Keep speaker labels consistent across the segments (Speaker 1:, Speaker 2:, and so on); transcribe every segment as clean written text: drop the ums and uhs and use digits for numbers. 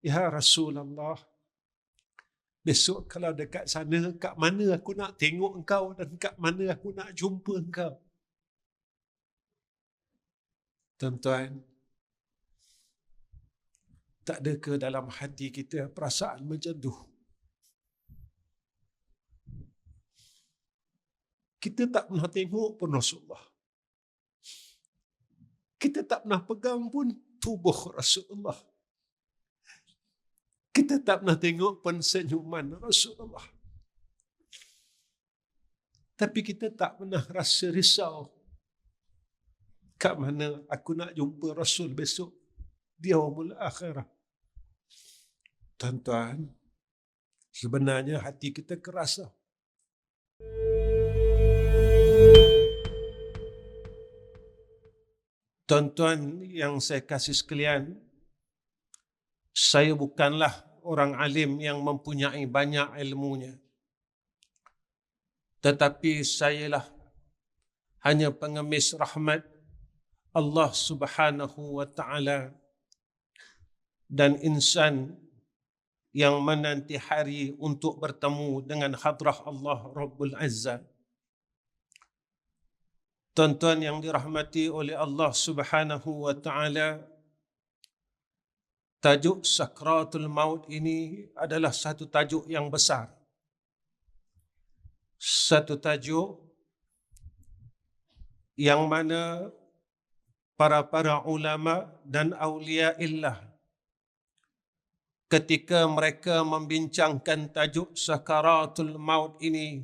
Speaker 1: Ya Rasulullah, besok kalau dekat sana, kat mana aku nak tengok engkau dan kat mana aku nak jumpa engkau? Tuan-tuan, tak ada ke dalam hati kita perasaan macam tu? Kita tak pernah tengok pun Rasulullah. Kita tak pernah pegang pun tubuh Rasulullah. Kita tak pernah tengok pun senyuman Rasulullah. Tapi kita tak pernah rasa risau. Kat mana aku nak jumpa Rasul besok di yaumul akhirah? Tuan-tuan, sebenarnya hati kita keras. Tuan-tuan yang saya kasih sekalian, saya bukanlah orang alim yang mempunyai banyak ilmunya. Tetapi sayalah hanya pengemis rahmat Allah Subhanahu wa taala dan insan yang menanti hari untuk bertemu dengan hadrah Allah Rabbul Azza. Tuan-tuan yang dirahmati oleh Allah Subhanahu wa taala, tajuk sakratul maut ini adalah satu tajuk yang besar. Satu tajuk yang mana para ulama dan aulia illah ketika mereka membincangkan tajuk sakaratul maut ini,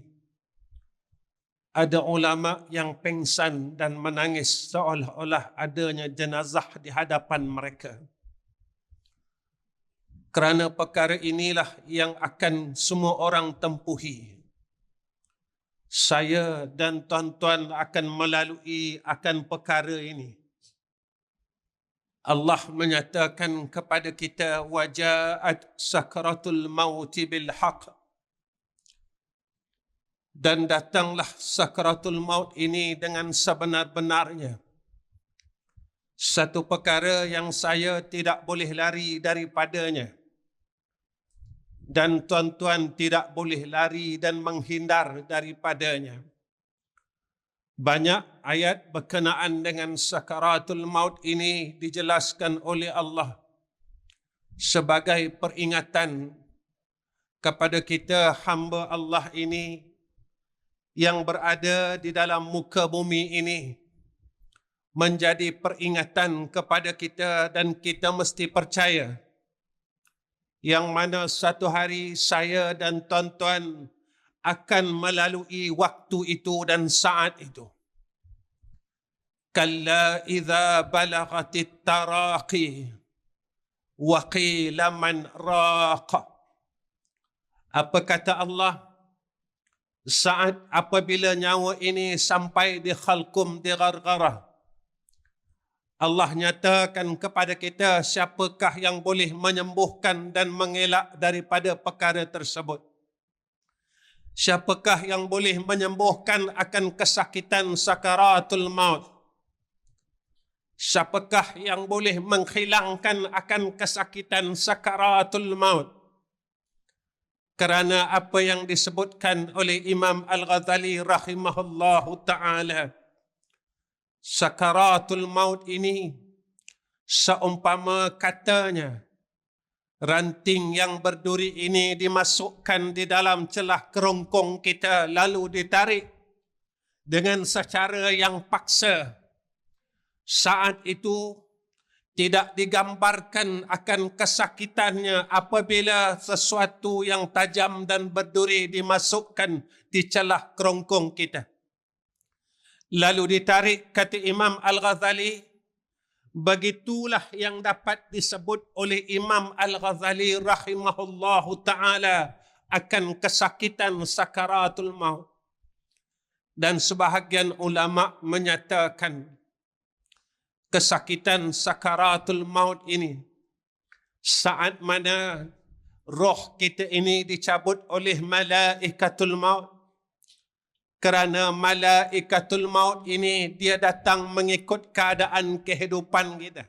Speaker 1: ada ulama yang pengsan dan menangis seolah-olah adanya jenazah di hadapan mereka. Kerana perkara inilah yang akan semua orang tempuhi. Saya dan tuan-tuan akan melalui akan perkara ini. Allah menyatakan kepada kita, wajaat sakratul maut bil haqq, dan datanglah sakratul maut ini dengan sebenar-benarnya. Satu perkara yang saya tidak boleh lari daripadanya, dan tuan-tuan tidak boleh lari dan menghindar daripadanya. Banyak ayat berkenaan dengan sakaratul maut ini dijelaskan oleh Allah sebagai peringatan kepada kita hamba Allah ini yang berada di dalam muka bumi ini, menjadi peringatan kepada kita dan kita mesti percaya yang mana satu hari saya dan tuan-tuan akan melalui waktu itu dan saat itu. Kalla idza balaghatit taraqi wa qila man raqa. Apa kata Allah? Saat apabila nyawa ini sampai di khalqum, di gargarah, Allah nyatakan kepada kita siapakah yang boleh menyembuhkan dan mengelak daripada perkara tersebut. Siapakah yang boleh menyembuhkan akan kesakitan sakaratul maut? Siapakah yang boleh menghilangkan akan kesakitan sakaratul maut? Kerana apa yang disebutkan oleh Imam Al-Ghazali rahimahullahu ta'ala, sakaratul maut ini seumpama katanya ranting yang berduri ini dimasukkan di dalam celah kerongkong kita lalu ditarik dengan secara yang paksa. Saat itu tidak digambarkan akan kesakitannya apabila sesuatu yang tajam dan berduri dimasukkan di celah kerongkong kita. Lalu ditarik, kata Imam Al-Ghazali, begitulah yang dapat disebut oleh Imam Al-Ghazali rahimahullahu ta'ala akan kesakitan sakaratul maut. Dan sebahagian ulama menyatakan kesakitan sakaratul maut ini saat mana roh kita ini dicabut oleh malaikatul maut. Kerana malaikatul maut ini dia datang mengikut keadaan kehidupan kita.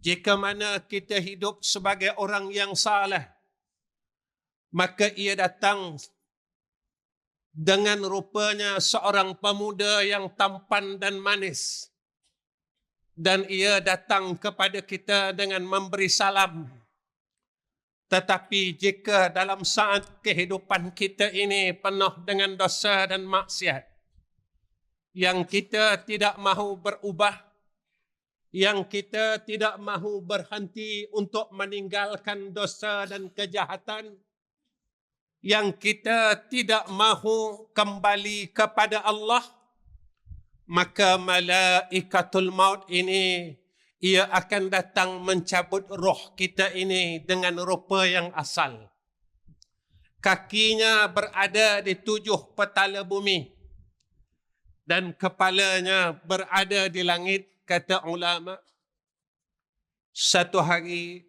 Speaker 1: Jika mana kita hidup sebagai orang yang saleh, maka ia datang dengan rupanya seorang pemuda yang tampan dan manis. Dan ia datang kepada kita dengan memberi salam. Tetapi jika dalam saat kehidupan kita ini penuh dengan dosa dan maksiat, yang kita tidak mahu berubah, yang kita tidak mahu berhenti untuk meninggalkan dosa dan kejahatan, yang kita tidak mahu kembali kepada Allah, maka malaikatul maut ini ia akan datang mencabut roh kita ini dengan rupa yang asal. Kakinya berada di 7 petala bumi dan kepalanya berada di langit, kata ulama. Satu hari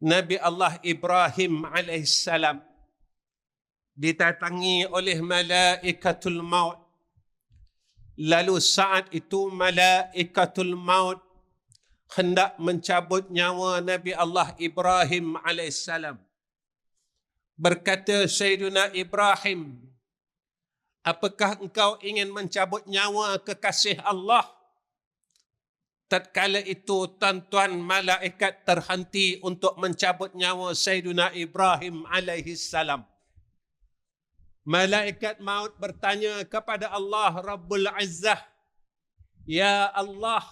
Speaker 1: Nabi Allah Ibrahim alaihissalam didatangi oleh malaikatul maut. Lalu saat itu malaikatul maut hendak mencabut nyawa Nabi Allah Ibrahim alaihissalam. Berkata Sayyidina Ibrahim, apakah engkau ingin mencabut nyawa kekasih Allah? Tatkala itu tuan-tuan malaikat terhenti untuk mencabut nyawa Sayyidina Ibrahim alaihissalam. Malaikat maut bertanya kepada Allah Rabbul Izzah, ya Allah,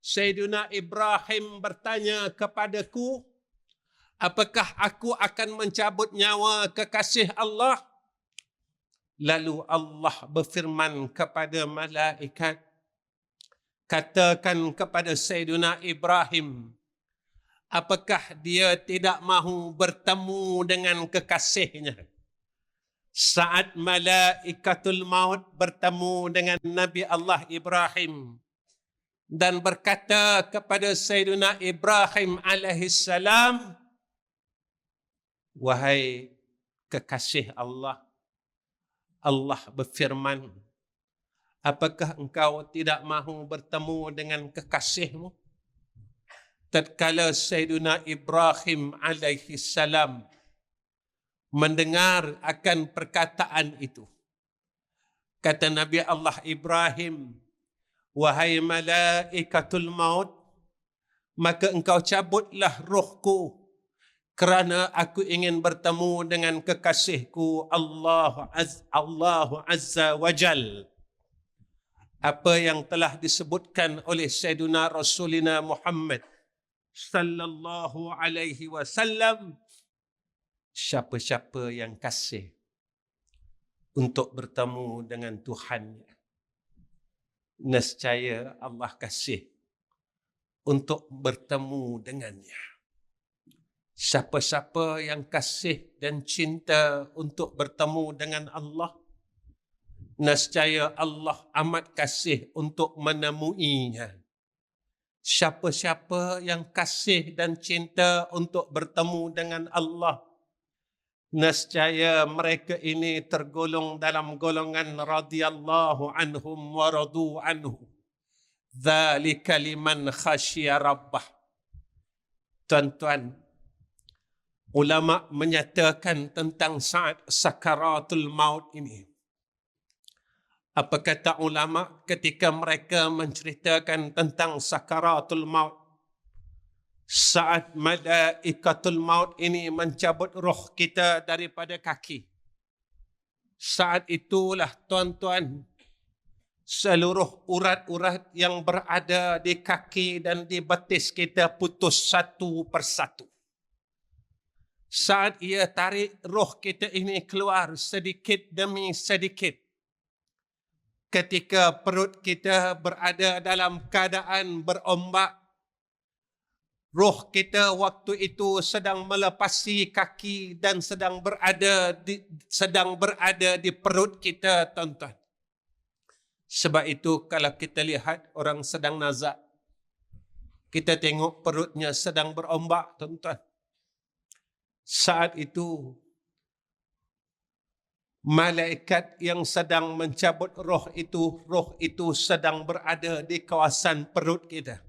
Speaker 1: Sayyidina Ibrahim bertanya kepadaku, apakah aku akan mencabut nyawa kekasih Allah? Lalu Allah berfirman kepada malaikat, katakan kepada Sayyidina Ibrahim, apakah dia tidak mahu bertemu dengan kekasihnya? Saat malaikatul maut bertemu dengan Nabi Allah Ibrahim dan berkata kepada Sayyidina Ibrahim alaihissalam, wahai kekasih Allah, Allah berfirman, apakah engkau tidak mahu bertemu dengan kekasihmu? Tatkala Sayyidina Ibrahim alaihissalam mendengar akan perkataan itu, kata Nabi Allah Ibrahim, wahai malaikatul maut, maka engkau cabutlah rohku kerana aku ingin bertemu dengan kekasihku Allah Azza wa Jal. Apa yang telah disebutkan oleh Sayyidina Rasulina Muhammad sallallahu alaihi wasallam, siapa-siapa yang kasih untuk bertemu dengan Tuhannya, nescaya Allah kasih untuk bertemu dengannya. Siapa-siapa yang kasih dan cinta untuk bertemu dengan Allah, nescaya Allah amat kasih untuk menemuinya. Siapa-siapa yang kasih dan cinta untuk bertemu dengan Allah, nescaya mereka ini tergolong dalam golongan radhiyallahu anhum wa radu anhu. Dzalika liman khasyiya rabbah. Tuan-tuan, ulama menyatakan tentang saat sakaratul maut ini. Apa kata ulama ketika mereka menceritakan tentang sakaratul maut? Saat malaikatul maut ini mencabut roh kita daripada kaki, saat itulah tuan-tuan, seluruh urat-urat yang berada di kaki dan di betis kita putus satu persatu. Saat ia tarik roh kita ini keluar sedikit demi sedikit, ketika perut kita berada dalam keadaan berombak, roh kita waktu itu sedang melepasi kaki dan sedang berada di perut kita, tuan-tuan. Sebab itu kalau kita lihat orang sedang nazak, kita tengok perutnya sedang berombak, tuan-tuan. Saat itu malaikat yang sedang mencabut roh itu sedang berada di kawasan perut kita.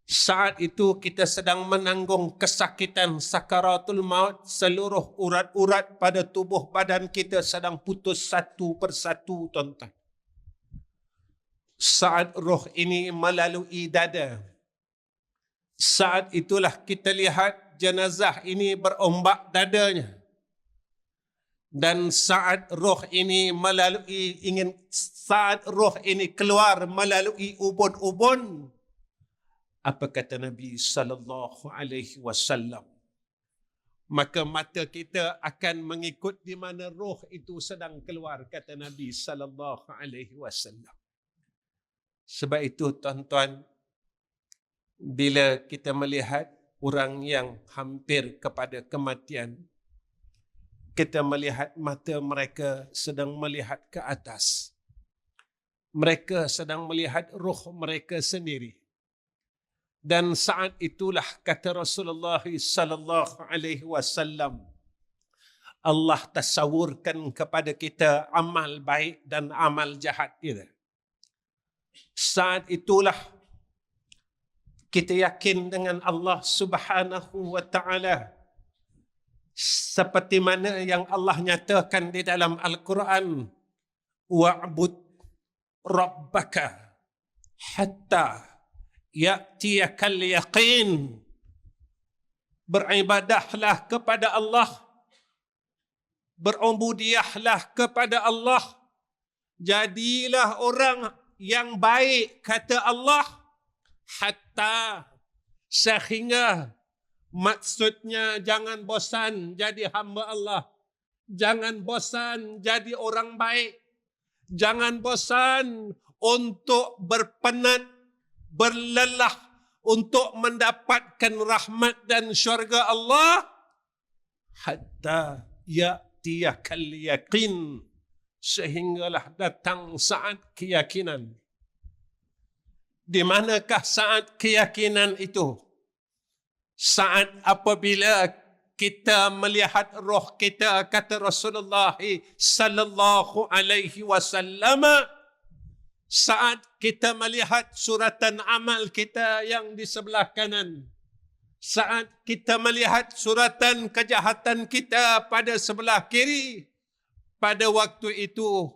Speaker 1: Saat itu kita sedang menanggung kesakitan sakaratul maut. Seluruh urat-urat pada tubuh badan kita sedang putus satu persatu, tuan-tuan. Saat roh ini melalui dada, saat itulah kita lihat jenazah ini berombak dadanya. Dan saat roh ini saat roh ini keluar melalui ubun-ubun, apa kata Nabi sallallahu alaihi wasallam? Maka mata kita akan mengikut di mana roh itu sedang keluar, kata Nabi sallallahu alaihi wasallam. Sebab itu, tuan-tuan, bila kita melihat orang yang hampir kepada kematian, kita melihat mata mereka sedang melihat ke atas. Mereka sedang melihat roh mereka sendiri. Dan saat itulah, kata Rasulullah sallallahu alaihi wasallam, Allah tasawurkan kepada kita amal baik dan amal jahat kita. Saat itulah kita yakin dengan Allah Subhanahu wa taala, seperti mana yang Allah nyatakan di dalam Al-Quran, wa'bud rabbaka hatta ya'tiyakal yaqin. Beribadahlah kepada Allah, berubudiyahlah kepada Allah, jadilah orang yang baik, kata Allah, hatta, sehingga, maksudnya jangan bosan jadi hamba Allah, jangan bosan jadi orang baik, jangan bosan untuk berpenat, berlelah untuk mendapatkan rahmat dan syurga Allah, hatta ya'tiyakal yaqin, sehinggalah datang saat keyakinan. Di manakah saat keyakinan itu? Saat apabila kita melihat roh kita, kata Rasulullah sallallahu alaihi wasallam, saat kita melihat suratan amal kita yang di sebelah kanan, saat kita melihat suratan kejahatan kita pada sebelah kiri, pada waktu itu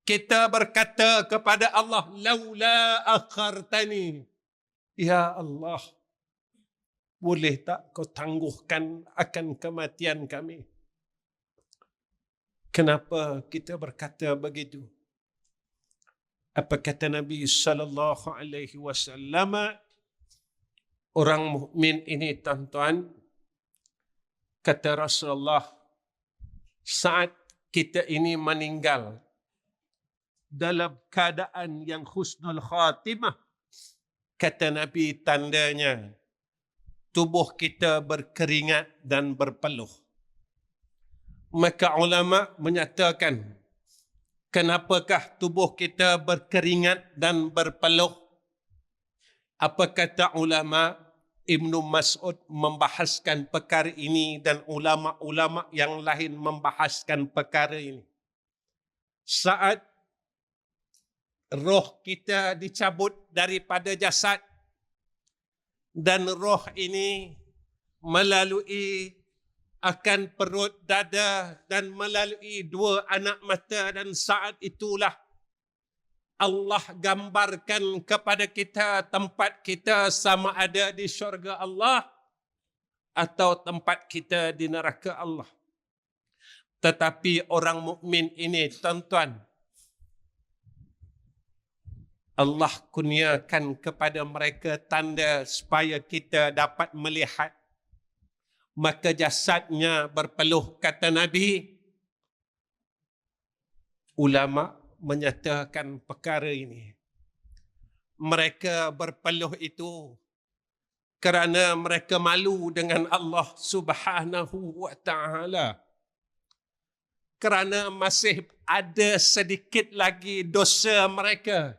Speaker 1: kita berkata kepada Allah, laula akhartani, ya Allah, boleh tak kau tangguhkan akan kematian kami? Kenapa kita berkata begitu? Apa kata Nabi sallallahu alaihi wasallam? Orang mukmin ini, tuan-tuan, kata Rasulullah, saat kita ini meninggal dalam keadaan yang husnul khatimah, kata Nabi, tandanya tubuh kita berkeringat dan berpeluh. Maka ulama menyatakan, kenapakah tubuh kita berkeringat dan berpeluh? Apa kata ulama? Ibnu Mas'ud membahaskan perkara ini dan ulama-ulama yang lain membahaskan perkara ini. Saat roh kita dicabut daripada jasad dan roh ini melalui akan perut, dada dan melalui dua anak mata, dan saat itulah Allah gambarkan kepada kita tempat kita sama ada di syurga Allah atau tempat kita di neraka Allah. Tetapi orang mukmin ini, tuan-tuan, Allah kurniakan kepada mereka tanda supaya kita dapat melihat. Maka jasadnya berpeluh, kata Nabi. Ulama menyatakan perkara ini. Mereka berpeluh itu kerana mereka malu dengan Allah Subhanahu wa taala. Kerana masih ada sedikit lagi dosa mereka.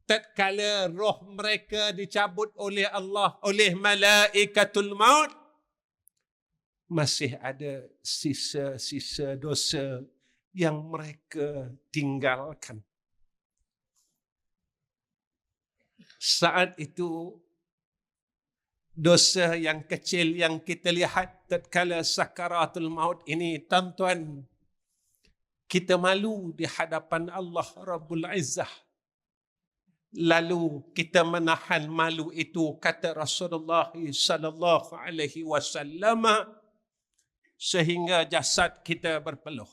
Speaker 1: Tatkala roh mereka dicabut oleh Allah, oleh malaikatul maut, masih ada sisa-sisa dosa yang mereka tinggalkan. Saat itu dosa yang kecil yang kita lihat tatkala sakaratul maut ini, tuan-tuan, kita malu di hadapan Allah Rabbul Izzah. Lalu kita menahan malu itu, kata Rasulullah sallallahu alaihi wasallam, sehingga jasad kita berpeluh.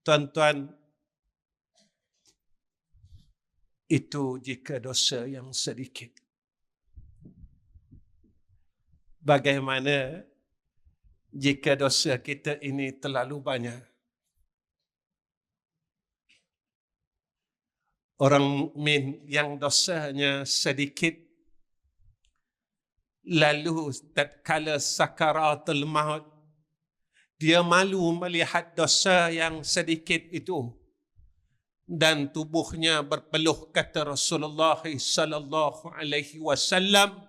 Speaker 1: Tuan-tuan, itu jika dosa yang sedikit. Bagaimana jika dosa kita ini terlalu banyak? Orang mukmin yang dosanya sedikit, lalu tatkala sakaratul maut, dia malu melihat dosa yang sedikit itu dan tubuhnya berpeluh, kata Rasulullah sallallahu alaihi wasallam.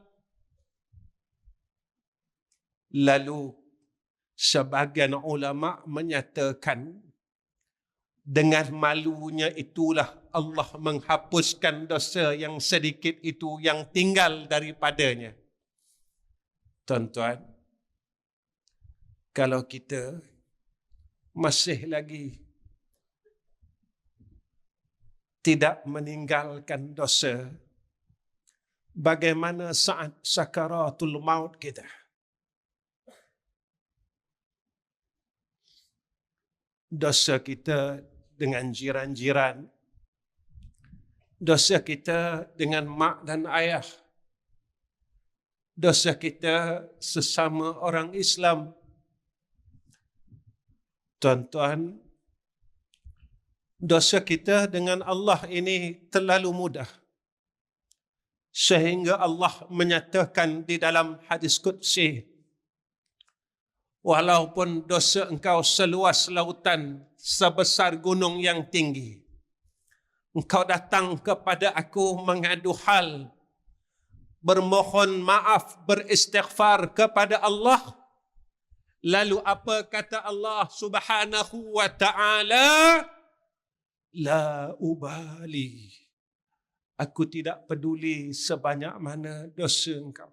Speaker 1: Lalu sebagian ulama menyatakan, dengan malunya itulah Allah menghapuskan dosa yang sedikit itu yang tinggal daripadanya. Tuan-tuan, kalau kita masih lagi tidak meninggalkan dosa, bagaimana saat sakaratul maut kita? Dosa kita dengan jiran-jiran, dosa kita dengan mak dan ayah, dosa kita sesama orang Islam. Tuan-tuan, dosa kita dengan Allah ini terlalu mudah, sehingga Allah menyatakan di dalam hadis qudsi, walaupun dosa engkau seluas lautan, sebesar gunung yang tinggi, engkau datang kepada aku mengadu hal, bermohon maaf, beristighfar kepada Allah. Lalu apa kata Allah Subhanahu wa ta'ala? La ubali. Aku tidak peduli sebanyak mana dosa engkau.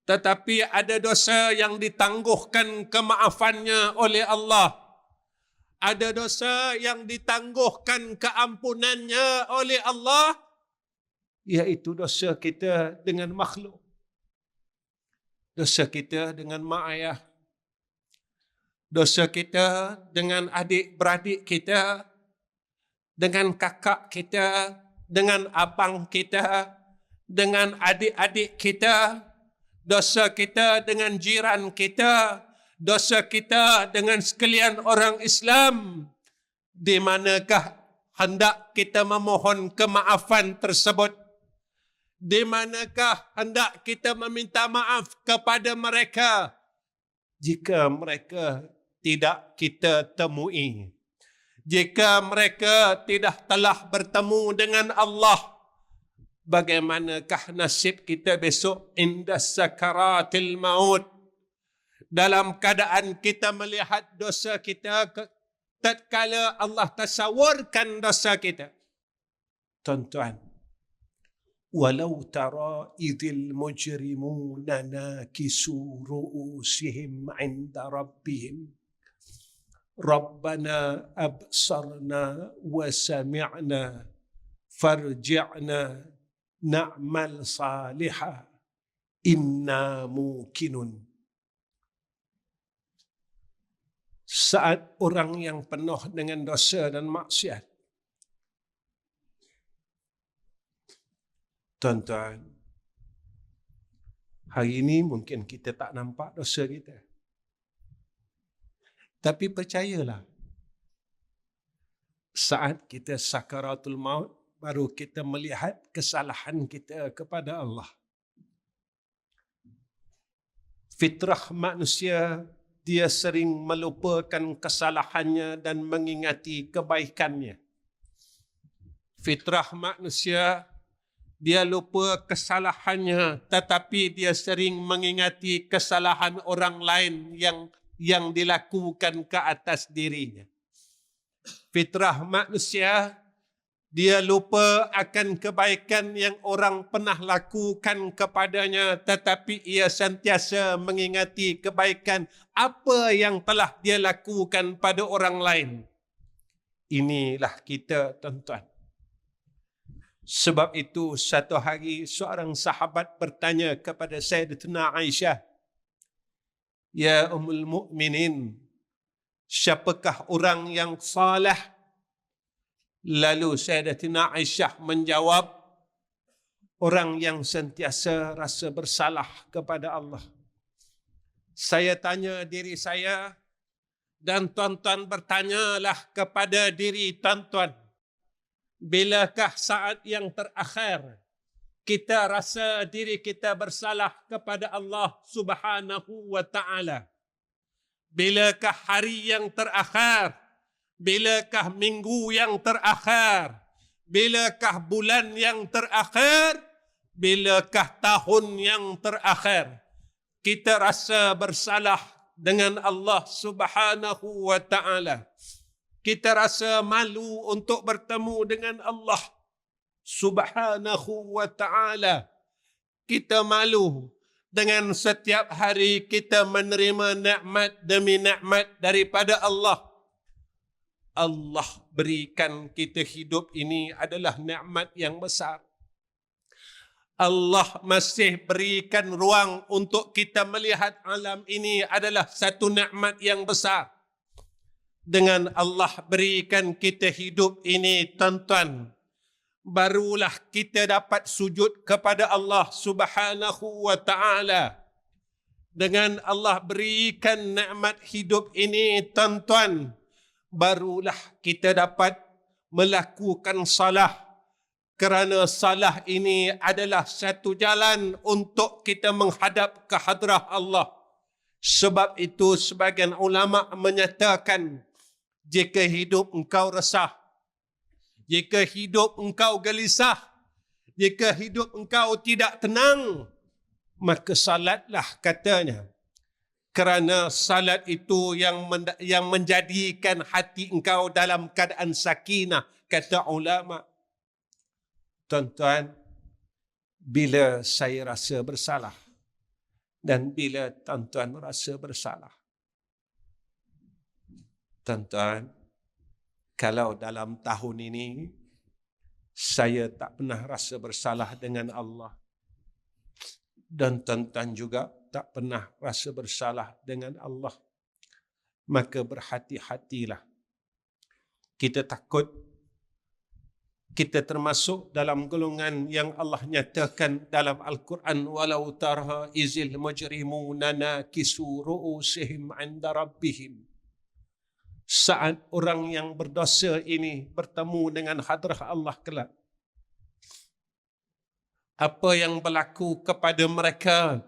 Speaker 1: Tetapi ada dosa yang ditangguhkan kemaafannya oleh Allah. Ada dosa yang ditangguhkan keampunannya oleh Allah, iaitu dosa kita dengan makhluk. Dosa kita dengan mak ayah. Dosa kita dengan adik-beradik kita, dengan kakak kita, dengan abang kita, dengan adik-adik kita. Dosa kita dengan jiran kita, dosa kita dengan sekalian orang Islam. Di manakah hendak kita memohon kemaafan tersebut? Di manakah hendak kita meminta maaf kepada mereka jika mereka tidak kita temui? Jika mereka tidak telah bertemu dengan Allah, bagaimanakah nasib kita besok inda sakaratil maut? Dalam keadaan kita melihat dosa kita, tatkala Allah tasawwarkan dosa kita. Tuan-tuan, walau tara idhil mujrimuna nakisu ru'usihim 'inda rabbihim Rabbana absarna wa sami'na farji'na na'mal salihah inna mukinun. Saat orang yang penuh dengan dosa dan maksiat, tuan-tuan, hari ini mungkin kita tak nampak dosa kita. Tapi percayalah, saat kita sakaratul maut, baru kita melihat kesalahan kita kepada Allah. Fitrah manusia, dia sering melupakan kesalahannya dan mengingati kebaikannya. Fitrah manusia, dia lupa kesalahannya, tetapi dia sering mengingati kesalahan orang lain yang dilakukan ke atas dirinya. Fitrah manusia, Dia lupa akan kebaikan yang orang pernah lakukan kepadanya, tetapi ia sentiasa mengingati kebaikan apa yang telah dia lakukan pada orang lain. Inilah kita, tuan-tuan. Sebab itu satu hari seorang sahabat bertanya kepada Sayyidatina Aisyah, "Ya Ummul Mukminin, siapakah orang yang saleh?" Lalu Sayyidatina Aisyah menjawab, orang yang sentiasa rasa bersalah kepada Allah. Saya tanya diri saya, dan tuan-tuan bertanyalah kepada diri tuan-tuan, bilakah saat yang terakhir kita rasa diri kita bersalah kepada Allah Subhanahu wa ta'ala? Bilakah hari yang terakhir? Bilakah minggu yang terakhir? Bilakah bulan yang terakhir? Bilakah tahun yang terakhir? Kita rasa bersalah dengan Allah Subhanahu wa ta'ala. Kita rasa malu untuk bertemu dengan Allah Subhanahu wa ta'ala. Kita malu dengan setiap hari kita menerima nikmat demi nikmat daripada Allah. Allah berikan kita hidup ini adalah nikmat yang besar. Allah masih berikan ruang untuk kita melihat alam ini adalah satu nikmat yang besar. Dengan Allah berikan kita hidup ini, tuan-tuan, barulah kita dapat sujud kepada Allah Subhanahu wa ta'ala. Dengan Allah berikan nikmat hidup ini, tuan-tuan, barulah kita dapat melakukan salah, kerana salah ini adalah satu jalan untuk kita menghadap ke hadrah Allah. Sebab itu sebagian ulama menyatakan, jika hidup engkau resah, jika hidup engkau gelisah, jika hidup engkau tidak tenang, maka salatlah, katanya. Kerana salat itu yang menjadikan hati engkau dalam keadaan sakinah, kata ulama. Tuan-tuan, bila saya rasa bersalah dan bila tuan-tuan rasa bersalah, tuan-tuan, kalau dalam tahun ini saya tak pernah rasa bersalah dengan Allah, dan tuan-tuan juga tak pernah rasa bersalah dengan Allah, maka berhati-hatilah. Kita takut kita termasuk dalam golongan yang Allah nyatakan dalam Al-Quran, walau tara izil mujrimuna nakisu ru'usihim 'inda rabbihim. Saat orang yang berdosa ini bertemu dengan hadrah Allah kelak, apa yang berlaku kepada mereka?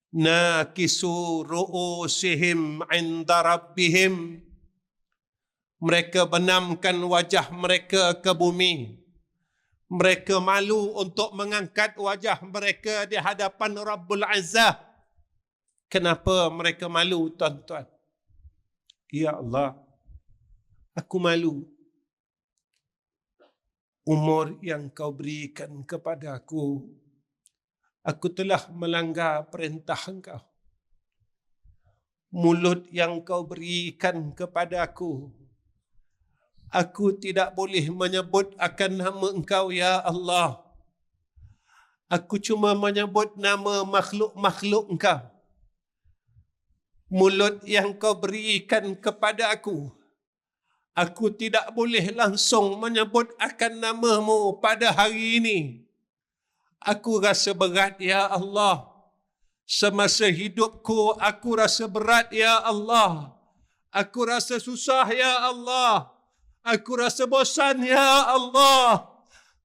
Speaker 1: Nakisu ru'usihim 'inda rabbihim. Mereka benamkan wajah mereka ke bumi. Mereka malu untuk mengangkat wajah mereka di hadapan Rabbul Izzah. Kenapa mereka malu, tuan-tuan? Ya Allah, aku malu. Umur yang kau berikan kepada aku telah melanggar perintah engkau. Mulut yang kau berikan kepada aku tidak boleh menyebut akan nama engkau, ya Allah. Aku cuma menyebut nama makhluk-makhluk engkau. Mulut yang kau berikan kepada aku tidak boleh langsung menyebut akan namamu pada hari ini. Aku rasa berat, ya Allah. Semasa hidupku, aku rasa berat, ya Allah. Aku rasa susah, ya Allah. Aku rasa bosan, ya Allah.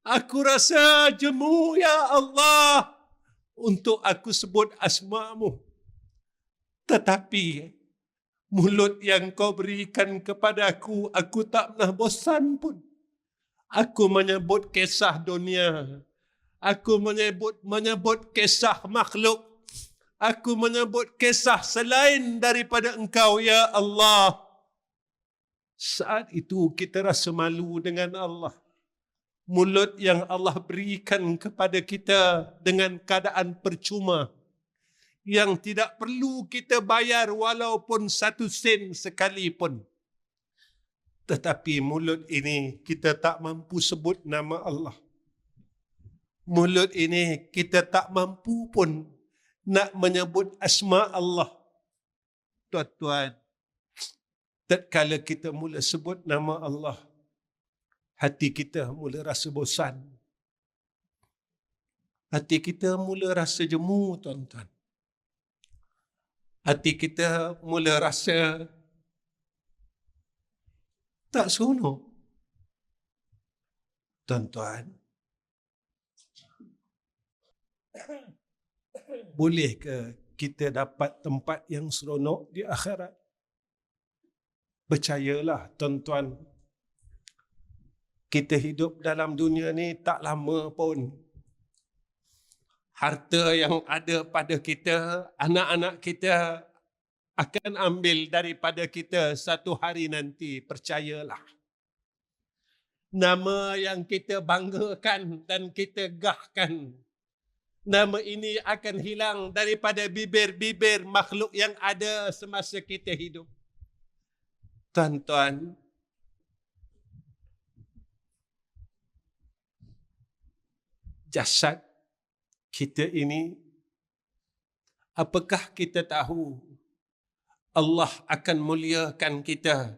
Speaker 1: Aku rasa jemu, ya Allah, untuk aku sebut asma-Mu. Tetapi mulut yang kau berikan kepada aku tak pernah bosan pun. Aku menyebut kisah dunia. Aku menyebut kisah makhluk. Aku menyebut kisah selain daripada engkau, ya Allah. Saat itu kita rasa malu dengan Allah. mulut yang Allah berikan kepada kita dengan keadaan percuma, yang tidak perlu kita bayar walaupun 1 sen sekalipun. Tetapi mulut ini kita tak mampu sebut nama Allah. Mulut ini kita tak mampu pun nak menyebut asma Allah. Tuan-tuan, tatkala kita mula sebut nama Allah, hati kita mula rasa bosan. Hati kita mula rasa jemu, tuan-tuan. Hati kita mula rasa tak seronok. Tuan-tuan, boleh ke kita dapat tempat yang seronok di akhirat? Percayalah, tuan-tuan, kita hidup dalam dunia ni tak lama pun. Harta yang ada pada kita, anak-anak kita akan ambil daripada kita satu hari nanti, percayalah. Nama yang kita banggakan dan kita gahkan, nama ini akan hilang daripada bibir-bibir makhluk yang ada semasa kita hidup. Tuan-tuan, jasad kita ini, apakah kita tahu Allah akan muliakan kita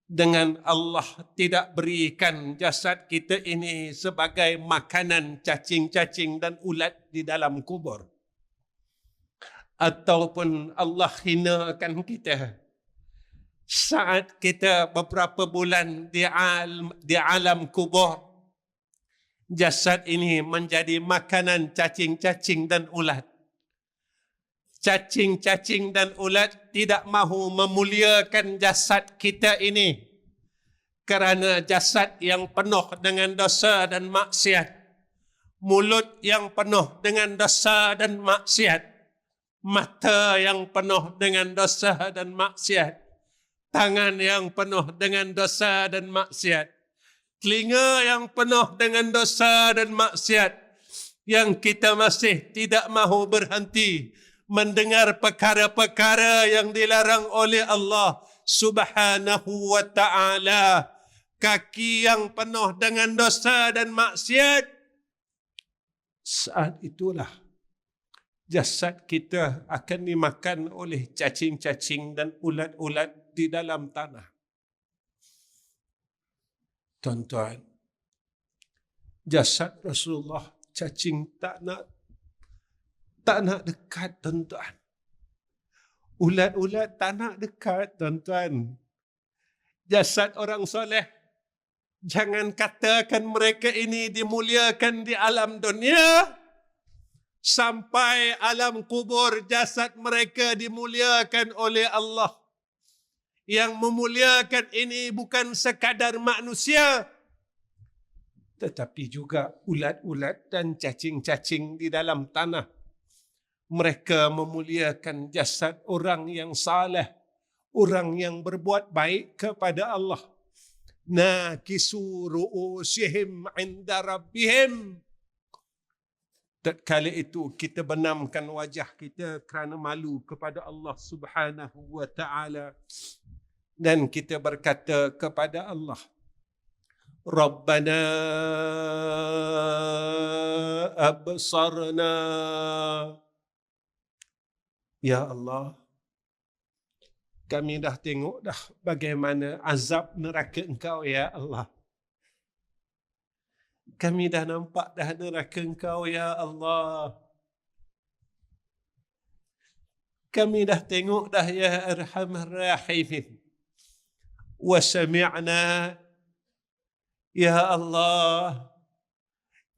Speaker 1: dengan Allah tidak berikan jasad kita ini sebagai makanan cacing-cacing dan ulat di dalam kubur? Ataupun Allah hinakan kita saat kita beberapa bulan di alam kubur, jasad ini menjadi makanan cacing-cacing dan ulat. Cacing-cacing dan ulat tidak mahu memuliakan jasad kita ini kerana jasad yang penuh dengan dosa dan maksiat, mulut yang penuh dengan dosa dan maksiat, mata yang penuh dengan dosa dan maksiat, tangan yang penuh dengan dosa dan maksiat, telinga yang penuh dengan dosa dan maksiat, yang kita masih tidak mahu berhenti mendengar perkara-perkara yang dilarang oleh Allah Subhanahu wa ta'ala. Kaki yang penuh dengan dosa dan maksiat, saat itulah jasad kita akan dimakan oleh cacing-cacing dan ulat-ulat di dalam tanah. Tuan-tuan, jasad Rasulullah, cacing tak nak dekat, tuan-tuan. Ulat-ulat tak nak dekat, tuan-tuan. Jasad orang soleh, jangan katakan mereka ini dimuliakan di alam dunia, sampai alam kubur jasad mereka dimuliakan oleh Allah. Yang memuliakan ini bukan sekadar manusia, tetapi juga ulat-ulat dan cacing-cacing di dalam tanah. Mereka memuliakan jasad orang yang saleh, orang yang berbuat baik kepada Allah. Nakisu ru'usihim 'inda rabbihim. Tatkala itu kita benamkan wajah kita kerana malu kepada Allah Subhanahu wa ta'ala, dan kita berkata kepada Allah, Rabbana absarna. Ya Allah, kami dah tengok dah bagaimana azab neraka Engkau, ya Allah. Kami dah nampak dah neraka Engkau, ya Allah. Kami dah tengok dah, ya Arhamar Rahimin. Wa sami'na, ya Allah.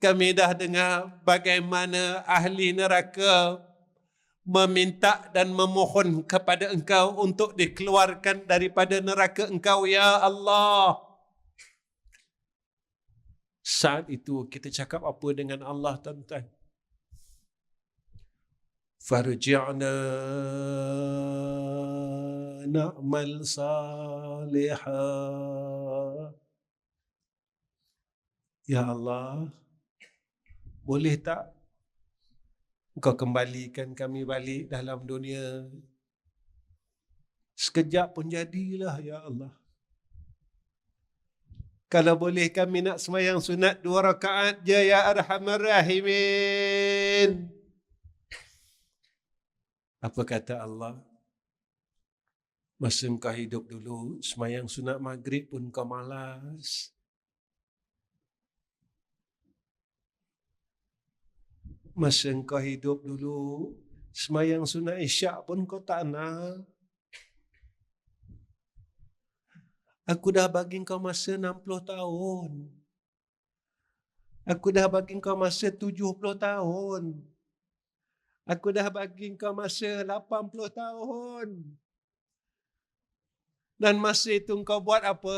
Speaker 1: Kami dah dengar bagaimana ahli neraka meminta dan memohon kepada Engkau untuk dikeluarkan daripada neraka Engkau, ya Allah. Saat itu kita cakap apa dengan Allah, tuan-tuan? Farji'na na'mal salihah. Ya Allah, boleh tak Engkau kembalikan kami balik dalam dunia? Sekejap pun jadilah, ya Allah. Kalau boleh kami nak semayang sunat 2 rakaat je, ya Arhamar Rahimin. Apa kata Allah? Masa engkau hidup dulu, semayang sunat maghrib pun kau malas. Masa engkau hidup dulu, semayang sunat isyak pun kau tak nak. Aku dah bagi kau masa 60 tahun. Aku dah bagi kau masa 70 tahun. Aku dah bagi kau masa 80 tahun. Dan masa itu kau buat apa?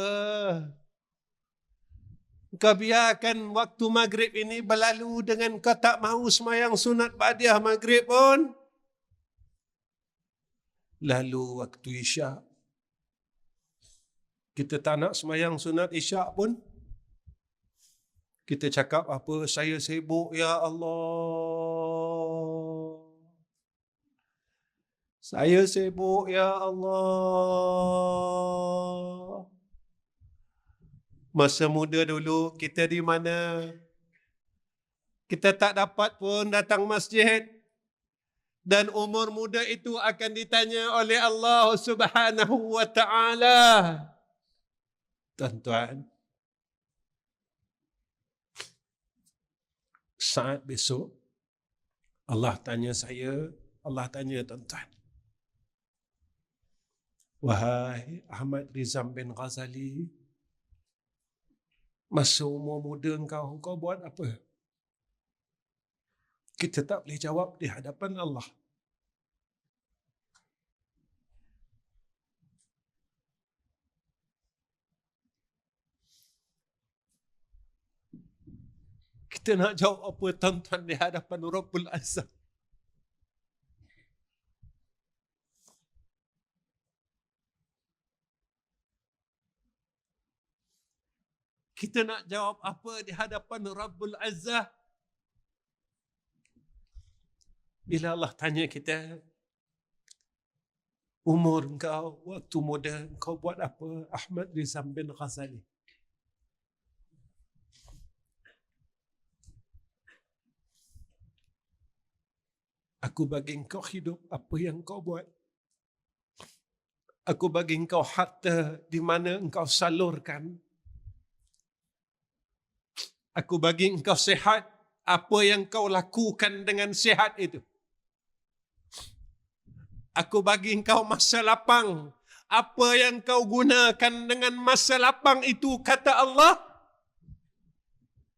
Speaker 1: Kau biarkan waktu maghrib ini berlalu dengan kau tak mahu semayang sunat ba'diyah maghrib pun. Lalu waktu isyak, kita tak nak semayang sunat isyak pun. Kita cakap apa? Saya sibuk, ya Allah. Saya sibuk, ya Allah. Masa muda dulu kita di mana? Kita tak dapat pun datang masjid. Dan umur muda itu akan ditanya oleh Allah Subhanahu wa ta'ala. Tuan-tuan, saat besok Allah tanya saya, Allah tanya tuan-tuan. Wahai Ahmad Rizam bin Ghazali, masa umur muda engkau buat apa? Kita tak boleh jawab di hadapan Allah. Kita nak jawab apa tuan-tuan di hadapan Rabbul Azza? Kita nak jawab apa di hadapan Rabbul Azza? Bila Allah tanya kita, umur engkau, waktu muda engkau buat apa? Ahmad Rizam bin Ghazali. Aku bagi engkau hidup, apa yang engkau buat? Aku bagi engkau harta di mana engkau salurkan. Aku bagi engkau sihat, apa yang kau lakukan dengan sihat itu. Aku bagi engkau masa lapang, apa yang kau gunakan dengan masa lapang itu, kata Allah.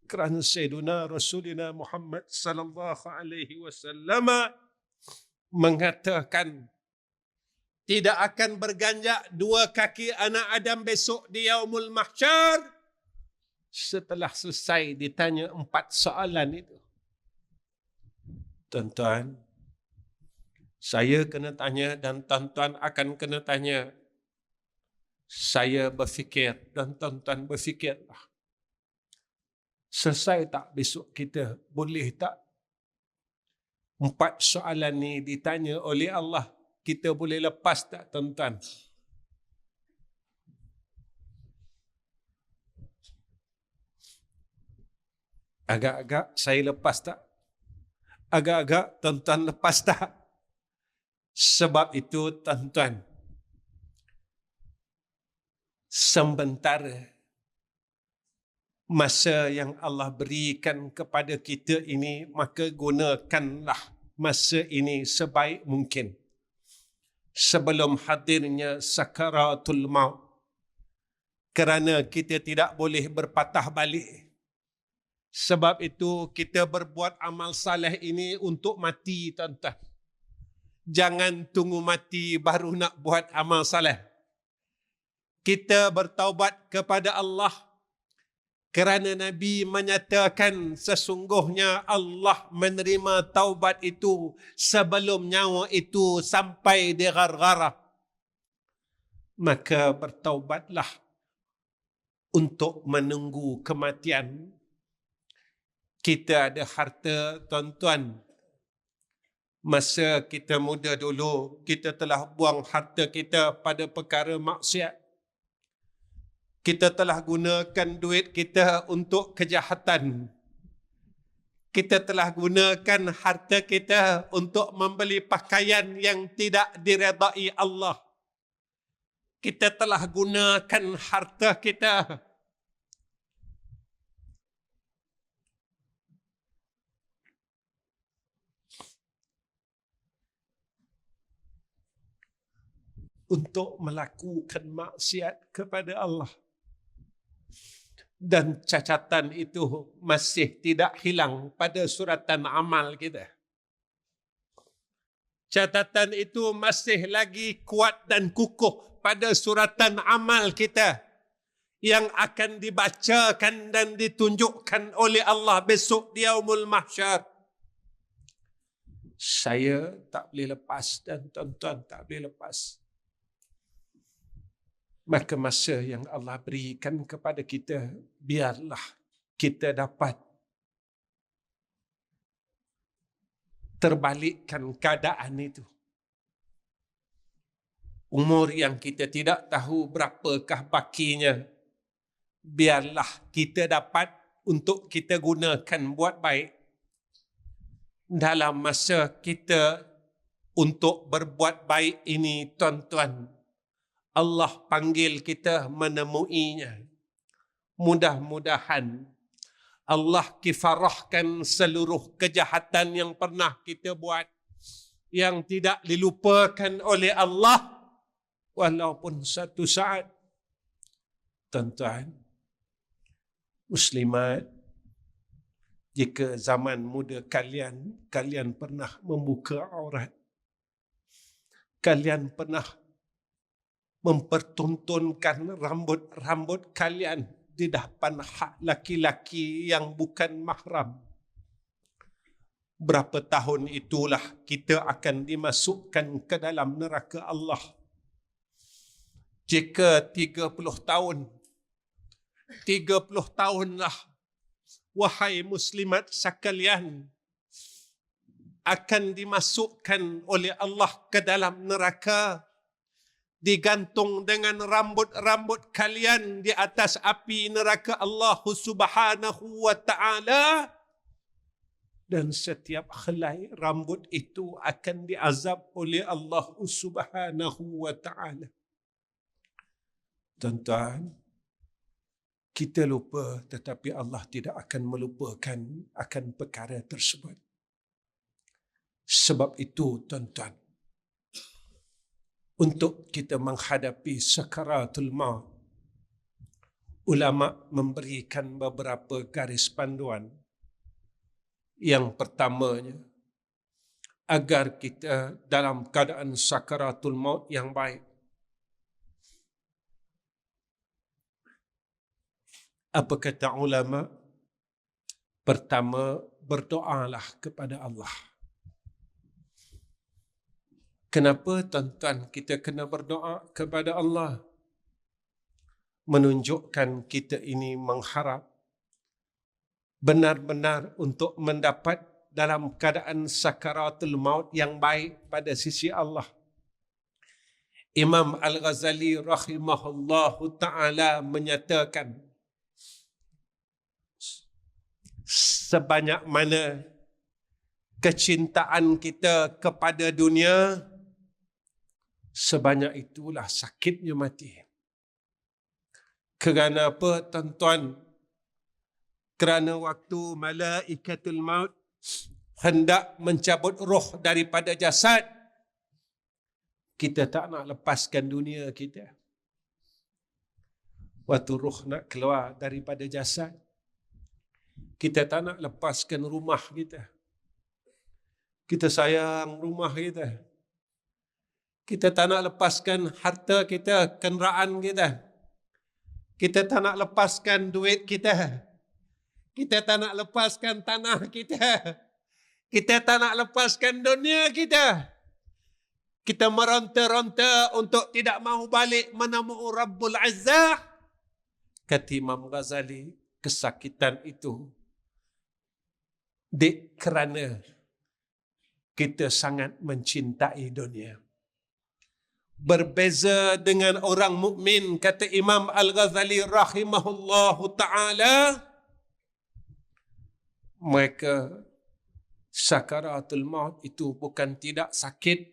Speaker 1: Kerana Sayyiduna Rasulina Muhammad sallallahu alaihi wasallam mengatakan, tidak akan berganjak 2 kaki anak Adam besok di Yaumul Mahsyar setelah selesai ditanya 4 soalan itu. Tuan-tuan, saya kena tanya dan tuan-tuan akan kena tanya. Saya berfikir dan tuan-tuan berfikirlah. Selesai tak besok kita? Boleh tak 4 soalan ni ditanya oleh Allah? Kita boleh lepas tak tuan-tuan? Agak-agak saya lepas tak? Agak-agak tuan-tuan lepas tak? Sebab itu tuan-tuan, sementara masa yang Allah berikan kepada kita ini, maka gunakanlah masa ini sebaik mungkin sebelum hadirnya sakaratul maut. Kerana kita tidak boleh berpatah balik. Sebab itu kita berbuat amal saleh ini untuk mati, tuan-tuan. Jangan tunggu mati baru nak buat amal saleh. Kita bertaubat kepada Allah kerana Nabi menyatakan sesungguhnya Allah menerima taubat itu sebelum nyawa itu sampai di gargara. Maka bertaubatlah untuk menunggu kematian. Kita ada harta, tuan-tuan. Masa kita muda dulu, kita telah buang harta kita pada perkara maksiat. Kita telah gunakan duit kita untuk kejahatan. Kita telah gunakan harta kita untuk membeli pakaian yang tidak diredai Allah. Kita telah gunakan harta kita untuk melakukan maksiat kepada Allah. Dan cacatan itu masih tidak hilang pada suratan amal kita. Catatan itu masih lagi kuat dan kukuh pada suratan amal kita yang akan dibacakan dan ditunjukkan oleh Allah besok di Yaumul Mahsyar. Saya tak boleh lepas dan tuan-tuan tak boleh lepas. Maka masa yang Allah berikan kepada kita, biarlah kita dapat terbalikkan keadaan itu. Umur yang kita tidak tahu berapakah bakinya, biarlah kita dapat untuk kita gunakan buat baik. Dalam masa kita untuk berbuat baik ini, tuan-tuan, Allah panggil kita menemuinya. Mudah-mudahan Allah kifarahkan seluruh kejahatan yang pernah kita buat, yang tidak dilupakan oleh Allah, walaupun satu saat. Tuan-tuan, muslimat, jika zaman muda kalian pernah membuka aurat, kalian pernah mempertontonkan rambut-rambut kalian di depan hak laki-laki yang bukan mahram, berapa tahun itulah kita akan dimasukkan ke dalam neraka Allah. Jika 30 tahun, 30 tahunlah, wahai muslimat sekalian, akan dimasukkan oleh Allah ke dalam neraka, digantung dengan rambut-rambut kalian di atas api neraka Allah Subhanahu wa ta'ala. Dan setiap helai rambut itu akan diazab oleh Allah Subhanahu wa ta'ala. Tuan-tuan, kita lupa, tetapi Allah tidak akan melupakan akan perkara tersebut. Sebab itu, tuan-tuan, untuk kita menghadapi sakaratul maut, ulama memberikan beberapa garis panduan. Yang pertamanya, agar kita dalam keadaan sakaratul maut yang baik. Apa kata ulama? Pertama, berdoalah kepada Allah. Kenapa, tuan-tuan, kita kena berdoa kepada Allah? Menunjukkan kita ini mengharap benar-benar untuk mendapat dalam keadaan sakaratul maut yang baik pada sisi Allah. Imam Al-Ghazali rahimahullahu ta'ala menyatakan, sebanyak mana kecintaan kita kepada dunia, sebanyak itulah sakitnya mati. Kerana apa, tuan-tuan? Kerana waktu malaikatul maut hendak mencabut roh daripada jasad, kita tak nak lepaskan dunia kita. Waktu roh nak keluar daripada jasad, kita tak nak lepaskan rumah kita. Kita sayang rumah kita. Kita tak nak lepaskan harta kita, kenderaan kita. Kita tak nak lepaskan duit kita. Kita tak nak lepaskan tanah kita. Kita tak nak lepaskan dunia kita. Kita meronta-ronta untuk tidak mahu balik menemui Rabbul Izzah. Kata Imam Ghazali, kesakitan itu kerana kita sangat mencintai dunia. Berbeza dengan orang mukmin, kata Imam Al-Ghazali rahimahullahu ta'ala, mereka sakaratul maut itu bukan tidak sakit,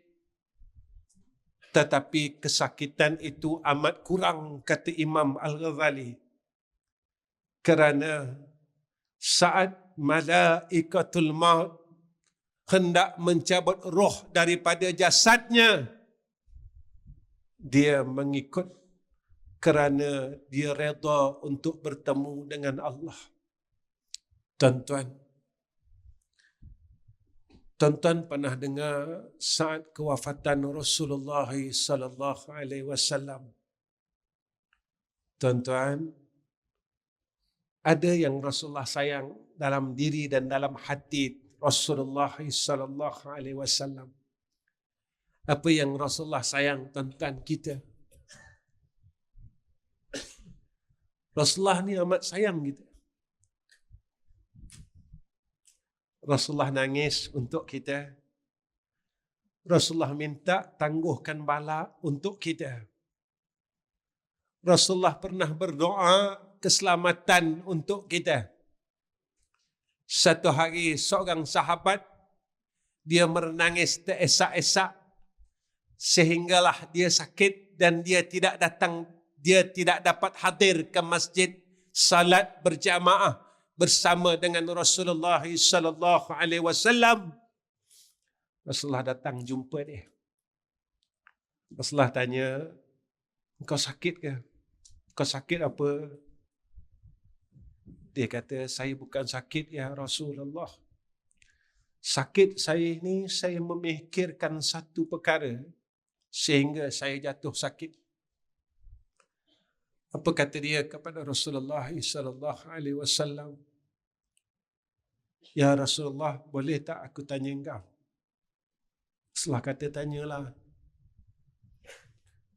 Speaker 1: tetapi kesakitan itu amat kurang, kata Imam Al-Ghazali. Kerana saat malaikatul maut hendak mencabut roh daripada jasadnya, dia mengikut kerana dia redha untuk bertemu dengan Allah. Tuan-tuan pernah dengar saat kewafatan Rasulullah sallallahu alaihi wasallam. Tuan-tuan, ada yang Rasulullah sayang dalam diri dan dalam hati Rasulullah sallallahu alaihi wasallam. Apa yang Rasulullah sayang, tuan-tuan kita? Rasulullah ni amat sayang kita. Rasulullah nangis untuk kita. Rasulullah minta tangguhkan bala untuk kita. Rasulullah pernah berdoa keselamatan untuk kita. Satu hari seorang sahabat, dia menangis teresak-esak sehinggalah dia sakit dan dia tidak dapat hadir ke masjid salat berjamaah bersama dengan Rasulullah sallallahu alaihi wasallam. Rasulullah datang jumpa dia. Rasulullah tanya, "Engkau sakit ke? Engkau sakit apa?" Dia kata, "Saya bukan sakit ya Rasulullah. Sakit saya ini, saya memikirkan satu perkara sehingga saya jatuh sakit." Apa kata dia kepada Rasulullah sallallahu alaihi wasallam? "Ya Rasulullah, boleh tak aku tanya engkau?" Rasulullah kata, "Tanyalah.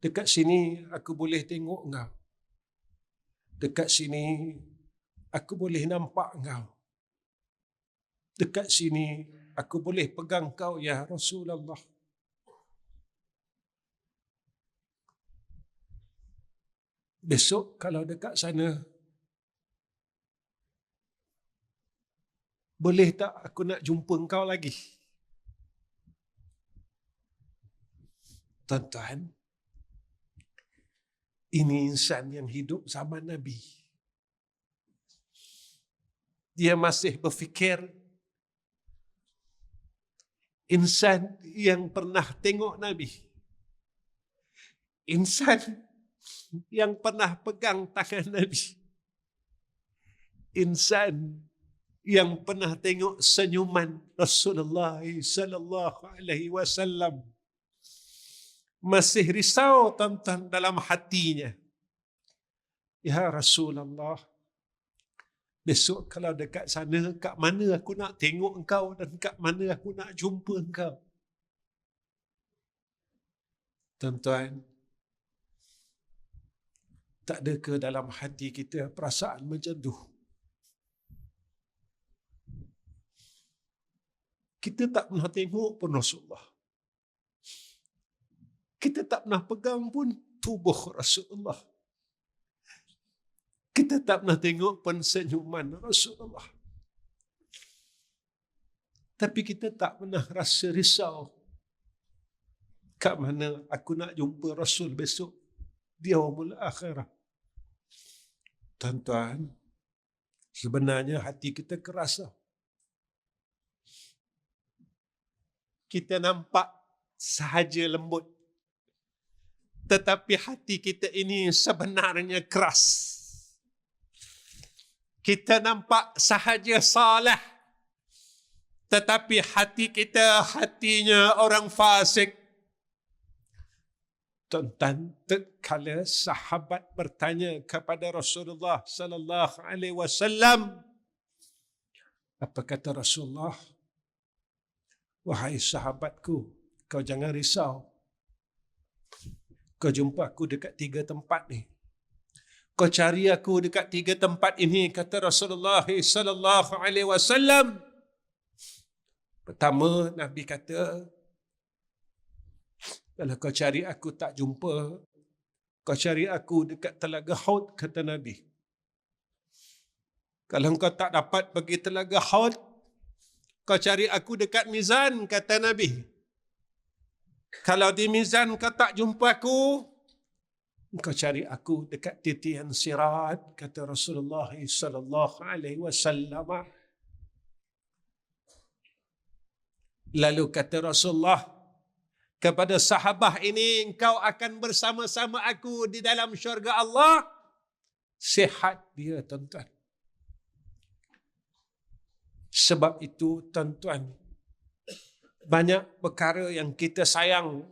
Speaker 1: Dekat sini aku boleh tengok engkau. Dekat sini aku boleh nampak engkau. Dekat sini aku boleh pegang kau ya Rasulullah." Besok kalau dekat sana, boleh tak aku nak jumpa engkau lagi? Tuan-tuan, ini insan yang hidup zaman Nabi. Dia masih berfikir, insan yang pernah tengok Nabi, insan yang pernah pegang tangan Nabi, insan yang pernah tengok senyuman Rasulullah sallallahu alaihi wasallam, masih risau tuan-tuan dalam hatinya. Ya Rasulullah, besok kalau dekat sana, kat mana aku nak tengok engkau dan kat mana aku nak jumpa engkau? Tuan-tuan, tak ada ke dalam hati kita perasaan macam tu? Kita tak pernah tengok pun Rasulullah. Kita tak pernah pegang pun tubuh Rasulullah. Kita tak pernah tengok pun senyuman Rasulullah. Tapi kita tak pernah rasa risau, kat mana aku nak jumpa Rasul besok di yaumul akhirah. Tuan-tuan, sebenarnya hati kita keras. Kita nampak sahaja lembut, tetapi hati kita ini sebenarnya keras. Kita nampak sahaja saleh, tetapi hati kita hatinya orang fasik. Tuan-tuan, tatkala sahabat bertanya kepada Rasulullah sallallahu alaihi wasallam, apa kata Rasulullah? "Wahai sahabatku, kau jangan risau. Kau jumpa aku dekat 3 tempat ni. Kau cari aku dekat 3 tempat ini," kata Rasulullah sallallahu alaihi wasallam. Pertama, Nabi kata, kalau kau cari aku tak jumpa, kau cari aku dekat Telaga Haud, kata Nabi. Kalau kau tak dapat pergi Telaga Haud, kau cari aku dekat Mizan, kata Nabi. Kalau di Mizan kau tak jumpa aku, kau cari aku dekat titian Sirat, kata Rasulullah sallallahu alaihi wasallam. Lalu kata Rasulullah kepada sahabah ini, engkau akan bersama-sama aku di dalam syurga Allah. Sihat dia, tuan-tuan. Sebab itu, tuan-tuan, banyak perkara yang kita sayang,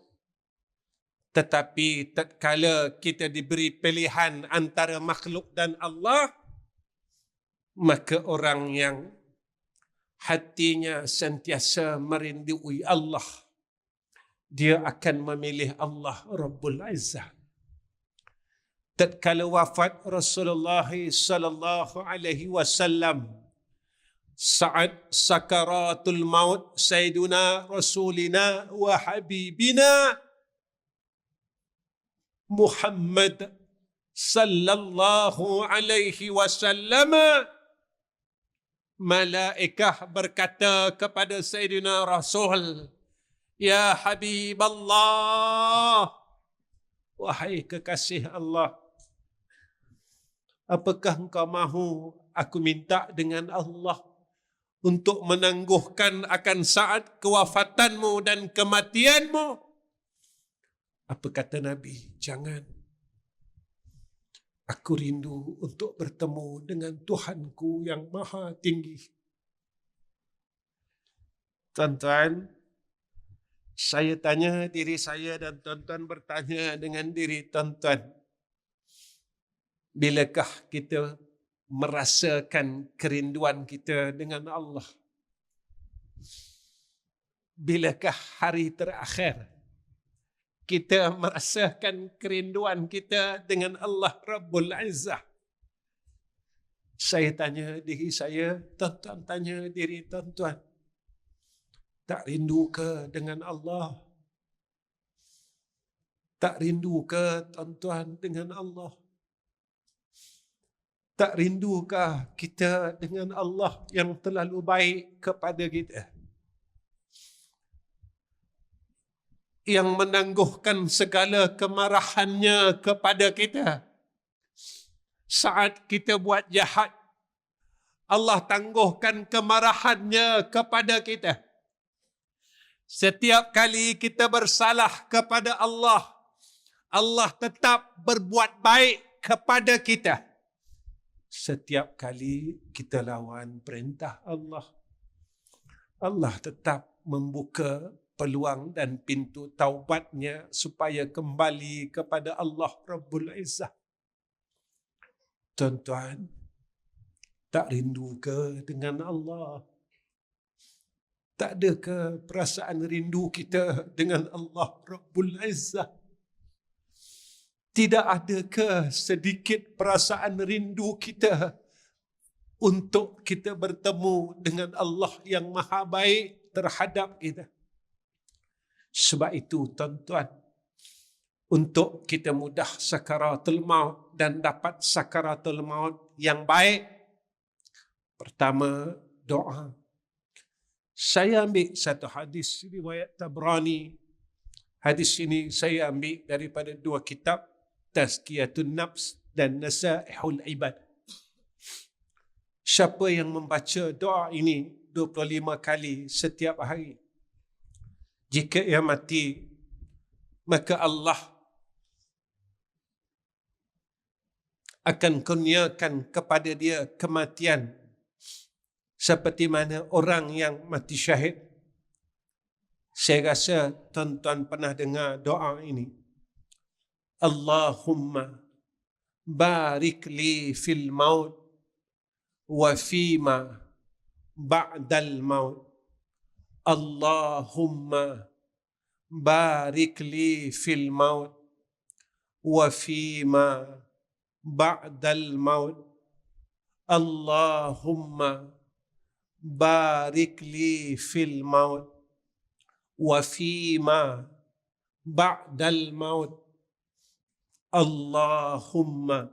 Speaker 1: tetapi tatkala kita diberi pilihan antara makhluk dan Allah, maka orang yang hatinya sentiasa merindui Allah, dia akan memilih Allah Rabbul Izzah. Tatkala wafat Rasulullah sallallahu alaihi wasallam, saat sakaratul maut Sayyiduna Rasulina wa Habibina Muhammad sallallahu alaihi wasallam, malaikah berkata kepada Sayyidina Rasul, Ya Habib Allah, wahai kekasih Allah, apakah engkau mahu aku minta dengan Allah untuk menangguhkan akan saat kewafatanmu dan kematianmu? Apa kata Nabi? Jangan. Aku rindu untuk bertemu dengan Tuhanku yang maha tinggi. Tuan-tuan, saya tanya diri saya dan tuan-tuan bertanya dengan diri tuan-tuan. Bilakah kita merasakan kerinduan kita dengan Allah? Bilakah hari terakhir kita merasakan kerinduan kita dengan Allah Rabbul Izzah? Saya tanya diri saya, tuan-tuan tanya diri tuan-tuan. Tak rindu ke dengan Allah? Tak rindu ke tuan-tuan dengan Allah? Tak rindukah kita dengan Allah yang terlalu baik kepada kita? Yang menangguhkan segala kemarahannya kepada kita. Saat kita buat jahat, Allah tangguhkan kemarahannya kepada kita. Setiap kali kita bersalah kepada Allah, Allah tetap berbuat baik kepada kita. Setiap kali kita lawan perintah Allah, Allah tetap membuka peluang dan pintu taubatnya supaya kembali kepada Allah Rabbul Izzah. Tuan-tuan, tak rindu ke dengan Allah? Tak ada ke perasaan rindu kita dengan Allah Rabbul Izzah? Tidak ada ke sedikit perasaan rindu kita untuk kita bertemu dengan Allah yang maha baik terhadap kita? Sebab itu, tuan-tuan, untuk kita mudah sakaratul maut dan dapat sakaratul maut yang baik, pertama, doa. Saya ambil satu hadis riwayat Tabrani. Hadis ini saya ambil daripada dua kitab, Tazkiyatun Nafs dan Nasaihul Ibad. Siapa yang membaca doa ini 25 kali setiap hari, jika ia mati, maka Allah akan kurniakan kepada dia kematian seperti mana orang yang mati syahid. Saya rasa tuan-tuan pernah dengar doa ini. Allahumma barik li fil maut wa fima ba'dal maut. Allahumma barik li fil maut wa fima ba'dal maut. Allahumma barik li fil maut wa fima ba'dal maut. Allahumma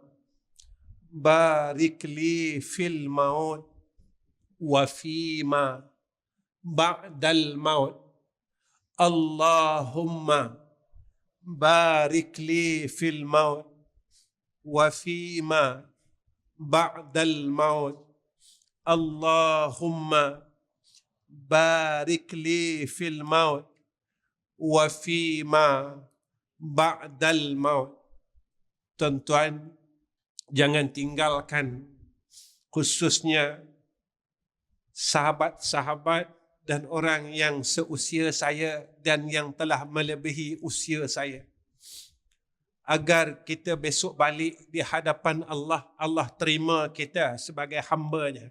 Speaker 1: barik li fil maut wa fima ba'dal maut. Allahumma barik li fil maut wa fima ba'dal maut. Allahumma barik li fil maut wa fima ba'dal maut. Tuan-tuan, jangan tinggalkan khususnya sahabat-sahabat dan orang yang seusia saya dan yang telah melebihi usia saya. Agar kita besok balik di hadapan Allah, Allah terima kita sebagai hamba-Nya.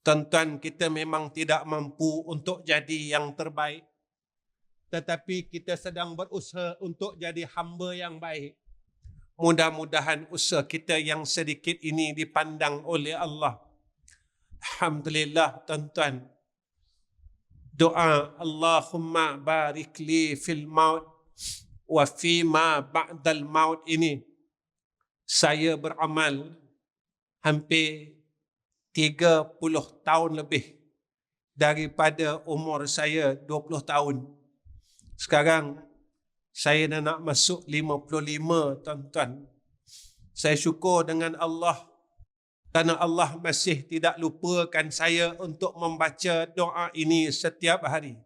Speaker 1: Tuan-tuan, kita memang tidak mampu untuk jadi yang terbaik. Tetapi kita sedang berusaha untuk jadi hamba yang baik. Mudah-mudahan usaha kita yang sedikit ini dipandang oleh Allah. Alhamdulillah, tuan-tuan. Doa Allahumma barik li fil maut wa fima ba'dal maut ini saya beramal hampir 30 tahun lebih daripada umur saya 20 tahun. Sekarang saya dah nak masuk 55, tuan-tuan. Saya syukur dengan Allah kerana Allah masih tidak lupakan saya untuk membaca doa ini setiap hari.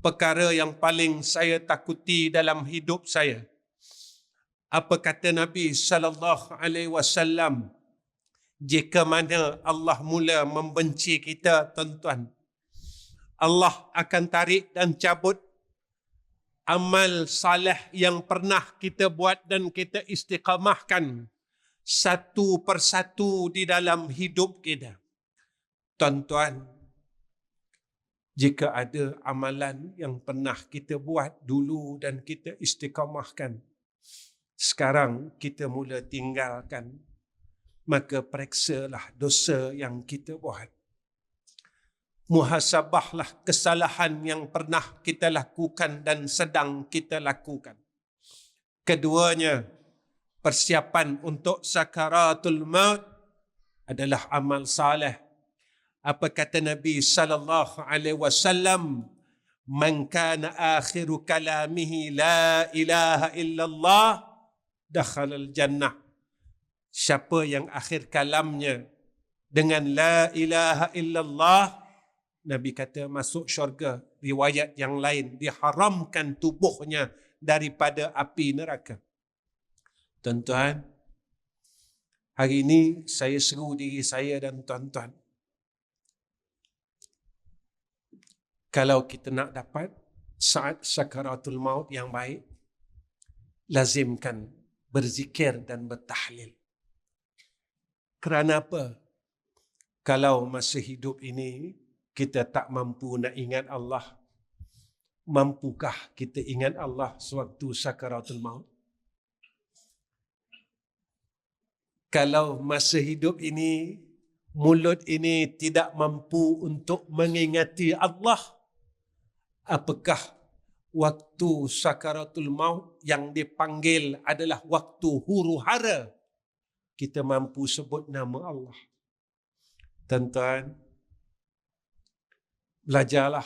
Speaker 1: Perkara yang paling saya takuti dalam hidup saya. Apa kata Nabi sallallahu alaihi wasallam? Jika mana Allah mula membenci kita, tuan-tuan, Allah akan tarik dan cabut amal saleh yang pernah kita buat dan kita istiqamahkan satu persatu di dalam hidup kita. Tuan-tuan, jika ada amalan yang pernah kita buat dulu dan kita istiqamahkan, sekarang kita mula tinggalkan, maka periksalah dosa yang kita buat. Muhasabahlah kesalahan yang pernah kita lakukan dan sedang kita lakukan. Keduanya, persiapan untuk sakaratul maut adalah amal saleh. Apa kata Nabi sallallahu alaihi wasallam? Man kana akhiru kalamihi la ilaha illallah dakhalal jannah. Siapa yang akhir kalamnya dengan la ilaha illallah, Nabi kata masuk syurga. Riwayat yang lain, diharamkan tubuhnya daripada api neraka. Tuan-tuan, hari ini saya seru diri saya dan tuan-tuan. Kalau kita nak dapat saat sakaratul maut yang baik, lazimkan berzikir dan bertahlil. Kerana apa? Kalau masa hidup ini kita tak mampu nak ingat Allah, mampukah kita ingat Allah sewaktu sakaratul maut? Kalau masa hidup ini mulut ini tidak mampu untuk mengingati Allah, apakah waktu sakaratul maut yang dipanggil adalah waktu huru-hara kita mampu sebut nama Allah? Tuan-tuan, belajarlah.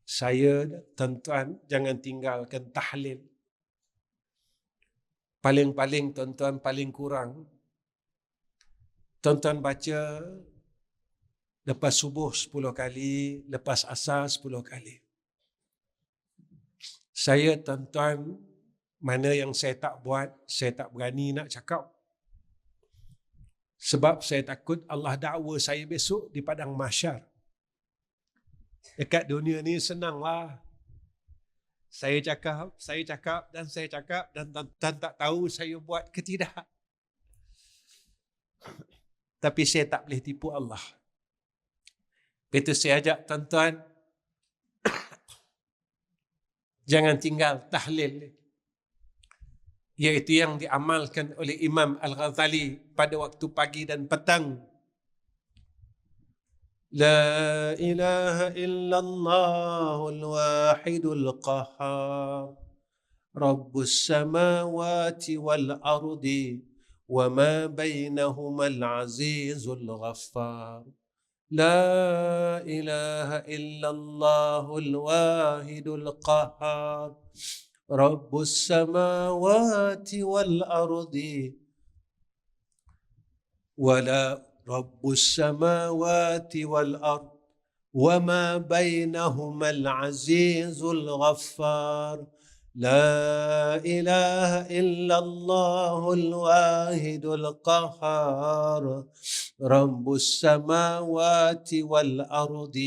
Speaker 1: Saya, tuan-tuan, jangan tinggalkan tahlil. Paling-paling, tuan-tuan, paling kurang, tuan-tuan baca lepas subuh 10 kali, lepas asar 10 kali. Saya, tuan-tuan, mana yang saya tak buat, saya tak berani nak cakap. Sebab saya takut Allah dakwa saya besok di padang mahsyar. Dekat dunia ni senanglah. Saya cakap dan saya cakap dan tuan-tuan tak tahu saya buat ke tidak. Tapi saya tak boleh tipu Allah. Itu saya ajak tuan-tuan, jangan tinggal tahlil. Iaitu yang diamalkan oleh Imam Al-Ghazali pada waktu pagi dan petang. لا إله إلا الله الواحد القهار رب السماوات والأرض وما بينهما العزيز الغفار لا إله إلا الله الواحد القهار رب السماوات والأرض ولا رب السماوات والأرض وما بينهما العزيز الغفار لا إله إلا الله الواحد القهار رب السماوات والأرض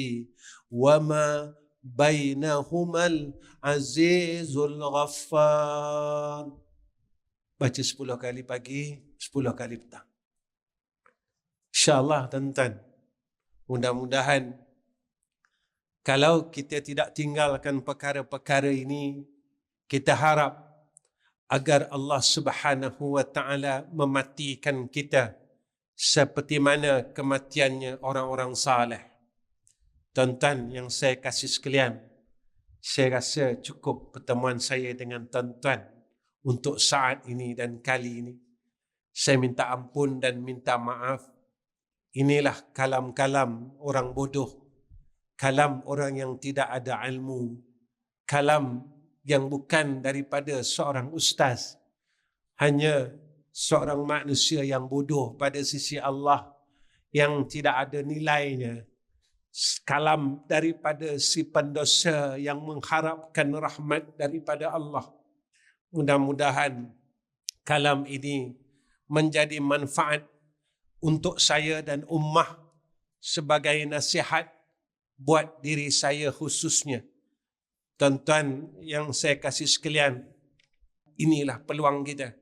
Speaker 1: وما بينهما العزيز الغفار. Baca 10 kali pagi, 10 kali petang. InsyaAllah tuan-tuan, mudah-mudahan kalau kita tidak tinggalkan perkara-perkara ini, kita harap agar Allah Subhanahu wa Ta'ala mematikan kita seperti mana kematiannya orang-orang saleh. Tuan-tuan yang saya kasih sekalian, saya rasa cukup pertemuan saya dengan tuan-tuan untuk saat ini dan kali ini. Saya minta ampun dan minta maaf. Inilah kalam-kalam orang bodoh, kalam orang yang tidak ada ilmu, kalam yang bukan daripada seorang ustaz, hanya seorang manusia yang bodoh pada sisi Allah, yang tidak ada nilainya. Kalam daripada si pendosa yang mengharapkan rahmat daripada Allah. Mudah-mudahan kalam ini menjadi manfaat untuk saya dan ummah sebagai nasihat buat diri saya khususnya. Tuan-tuan yang saya kasih sekalian, inilah peluang kita.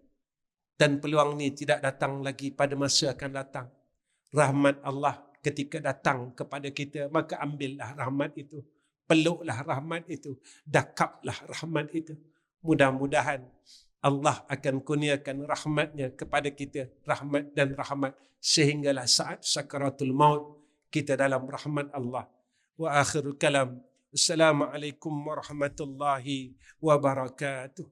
Speaker 1: Dan peluang ini tidak datang lagi pada masa akan datang. Rahmat Allah ketika datang kepada kita, maka ambillah rahmat itu. Peluklah rahmat itu. Dakaplah rahmat itu. Mudah-mudahan Allah akan kurniakan rahmatnya kepada kita, rahmat dan rahmat, sehinggalah saat sakaratul maut kita dalam rahmat Allah. Wa akhirul kalam, Assalamualaikum warahmatullahi wabarakatuh.